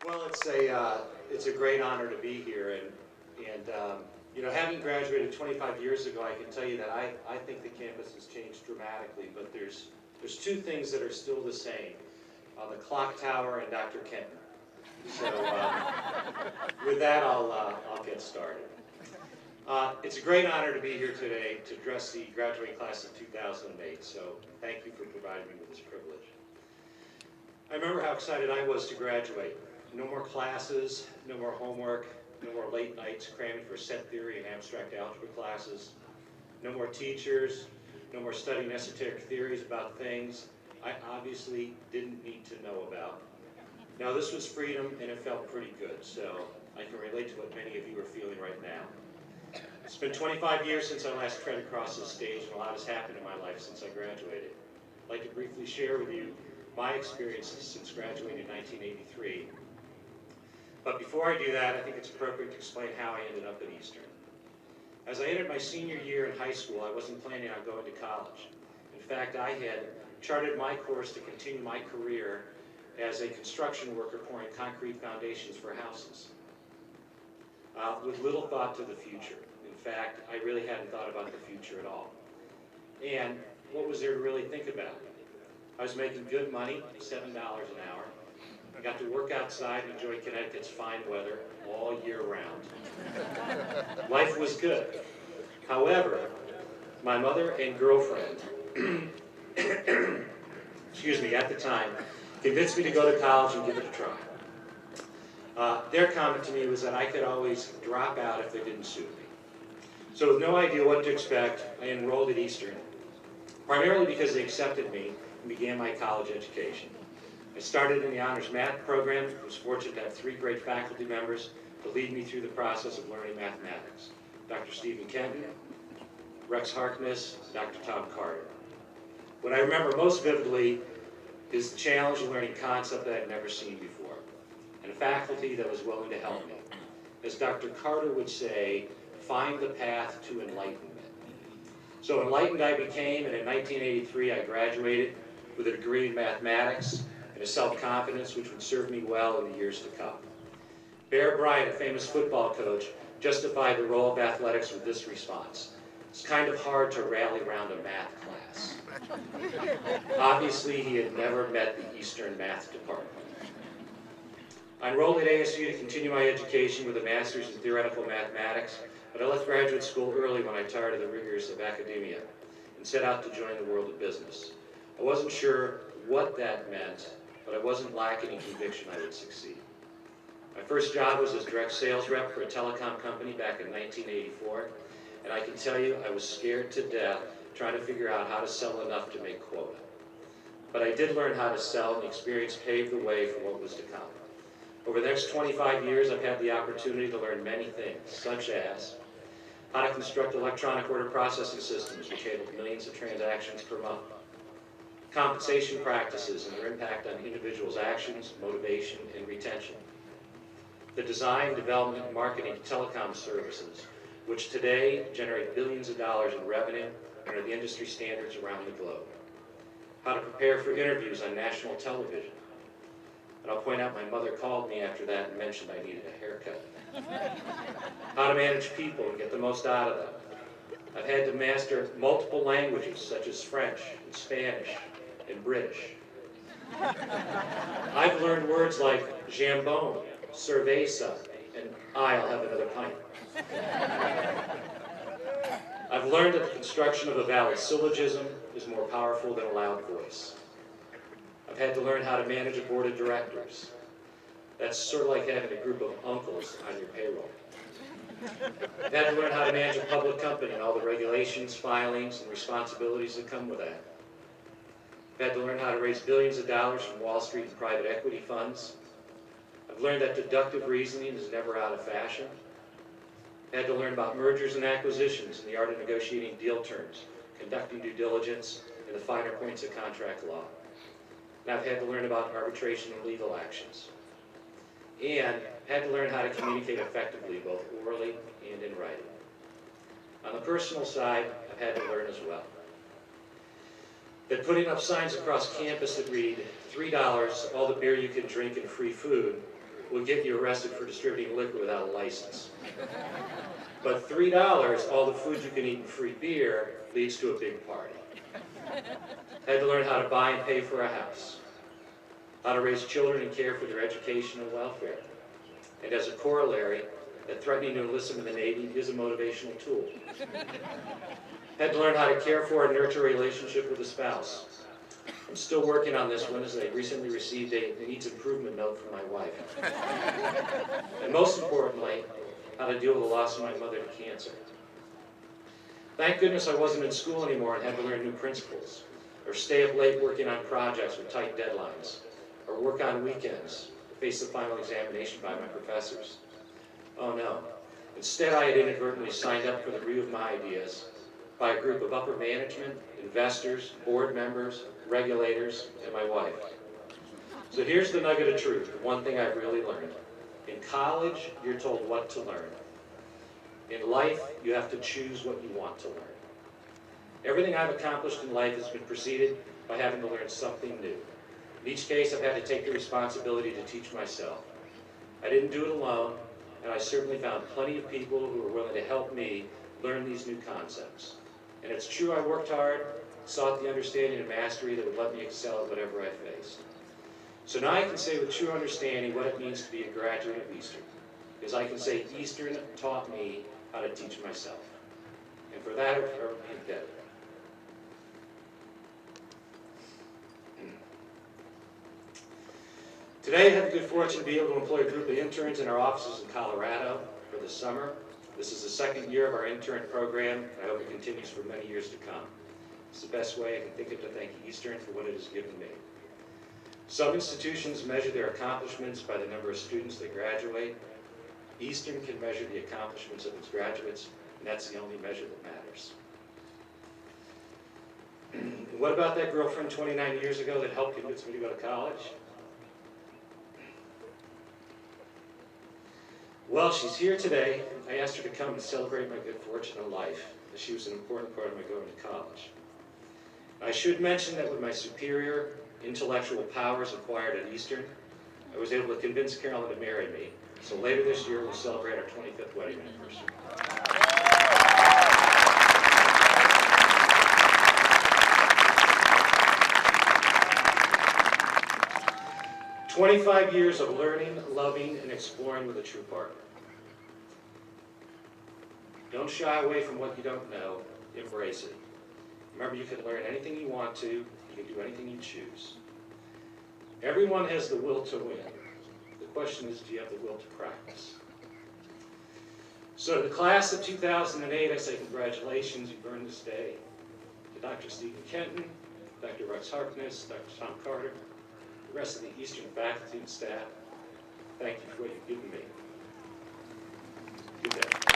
Well, it's a great honor to be here, and you know, having graduated 25 years ago, I can tell you that I think the campus has changed dramatically. But there's two things that are still the same: the clock tower and Dr. Kenton. So with that, I'll get started. It's a great honor to be here today to address the graduating class of 2008. So thank you for providing me with this privilege. I remember how excited I was to graduate. No more classes, no more homework, no more late nights cramming for set theory and abstract algebra classes, no more teachers, no more studying esoteric theories about things I obviously didn't need to know about. Now this was freedom and it felt pretty good, so I can relate to what many of you are feeling right now. It's been 25 years since I last tread across this stage, and a lot has happened in my life since I graduated. I'd like to briefly share with you my experiences since graduating in 1983. But before I do that, I think it's appropriate to explain how I ended up at Eastern. As I entered my senior year in high school, I wasn't planning on going to college. In fact, I had charted my course to continue my career as a construction worker pouring concrete foundations for houses, with little thought to the future. In fact, I really hadn't thought about the future at all. And what was there to really think about? I was making good money, $7 an hour. I got to work outside and enjoy Connecticut's fine weather all year round. Life was good. However, my mother and girlfriend, excuse me, at the time, convinced me to go to college and give it a try. Their comment to me was that I could always drop out if they didn't suit me. So with no idea what to expect, I enrolled at Eastern, primarily because they accepted me and began my college education. I started in the honors math program. I was fortunate to have three great faculty members to lead me through the process of learning mathematics: Dr. Stephen Kenton, Rex Harkness, Dr. Tom Carter. What I remember most vividly is the challenge of learning concepts that I'd never seen before, and a faculty that was willing to help me. As Dr. Carter would say, find the path to enlightenment. So enlightened I became, and in 1983 I graduated with a degree in mathematics and a self-confidence which would serve me well in the years to come. Bear Bryant, a famous football coach, justified the role of athletics with this response: it's kind of hard to rally around a math class. Obviously, he had never met the Eastern math department. I enrolled at ASU to continue my education with a master's in theoretical mathematics, but I left graduate school early when I tired of the rigors of academia and set out to join the world of business. I wasn't sure what that meant, but I wasn't lacking in conviction I would succeed. My first job was as direct sales rep for a telecom company back in 1984, and I can tell you I was scared to death trying to figure out how to sell enough to make quota. But I did learn how to sell, and the experience paved the way for what was to come. Over the next 25 years, I've had the opportunity to learn many things, such as how to construct electronic order processing systems which handle millions of transactions per month, compensation practices and their impact on individuals' actions, motivation, and retention, the design, development, and marketing of telecom services, which today generate billions of dollars in revenue and are the industry standards around the globe, how to prepare for interviews on national television. And I'll point out my mother called me after that and mentioned I needed a haircut. How to manage people and get the most out of them. I've had to master multiple languages such as French and Spanish and British. I've learned words like jambon, cerveza, and I'll have another pint. I've learned that the construction of a valid syllogism is more powerful than a loud voice. I've had to learn how to manage a board of directors. That's sort of like having a group of uncles on your payroll. I've had to learn how to manage a public company and all the regulations, filings, and responsibilities that come with that. I've had to learn how to raise billions of dollars from Wall Street and private equity funds. I've learned that deductive reasoning is never out of fashion. I've had to learn about mergers and acquisitions and the art of negotiating deal terms, conducting due diligence, and the finer points of contract law. And I've had to learn about arbitration and legal actions. And had to learn how to communicate effectively, both orally and in writing. On the personal side, I've had to learn as well that putting up signs across campus that read $3, all the beer you can drink and free food, will get you arrested for distributing liquor without a license. But $3, all the food you can eat and free beer, leads to a big party. Had to learn how to buy and pay for a house, how to raise children and care for their education and welfare. And as a corollary, that threatening to enlist in the Navy is a motivational tool. Had to learn how to care for and nurture a relationship with a spouse. I'm still working on this one, as I recently received a needs improvement note from my wife. And most importantly, how to deal with the loss of my mother to cancer. Thank goodness I wasn't in school anymore and had to learn new principles, or stay up late working on projects with tight deadlines, or work on weekends to face the final examination by my professors. Oh no. Instead, I had inadvertently signed up for the review of my ideas by a group of upper management, investors, board members, regulators, and my wife. So here's the nugget of truth, the one thing I've really learned. In college, you're told what to learn. In life, you have to choose what you want to learn. Everything I've accomplished in life has been preceded by having to learn something new. In each case, I've had to take the responsibility to teach myself. I didn't do it alone, and I certainly found plenty of people who were willing to help me learn these new concepts. And it's true, I worked hard, sought the understanding and mastery that would let me excel at whatever I faced. So now I can say with true understanding what it means to be a graduate of Eastern, because I can say Eastern taught me how to teach myself. And for that, I'm forever indebted. Today, I have the good fortune to be able to employ a group of interns in our offices in Colorado for the summer. This is the second year of our intern program, and I hope it continues for many years to come. It's the best way I can think of to thank Eastern for what it has given me. Some institutions measure their accomplishments by the number of students that graduate. Eastern can measure the accomplishments of its graduates, and that's the only measure that matters. What about that girlfriend 29 years ago that helped convince me to go to college? Well, she's here today. I asked her to come and celebrate my good fortune in life, as she was an important part of my going to college. I should mention that with my superior intellectual powers acquired at Eastern, I was able to convince Carolyn to marry me. So later this year, we'll celebrate our 25th wedding anniversary. 25 years of learning, loving, and exploring with a true partner. Don't shy away from what you don't know. Embrace it. Remember, you can learn anything you want to. You can do anything you choose. Everyone has the will to win. The question is, do you have the will to practice? So to the class of 2008, I say congratulations, you've earned this day. To Dr. Stephen Kenton, Dr. Rex Harkness, Dr. Tom Carter, the rest of the Eastern faculty and staff, thank you for what you've given me. Good day.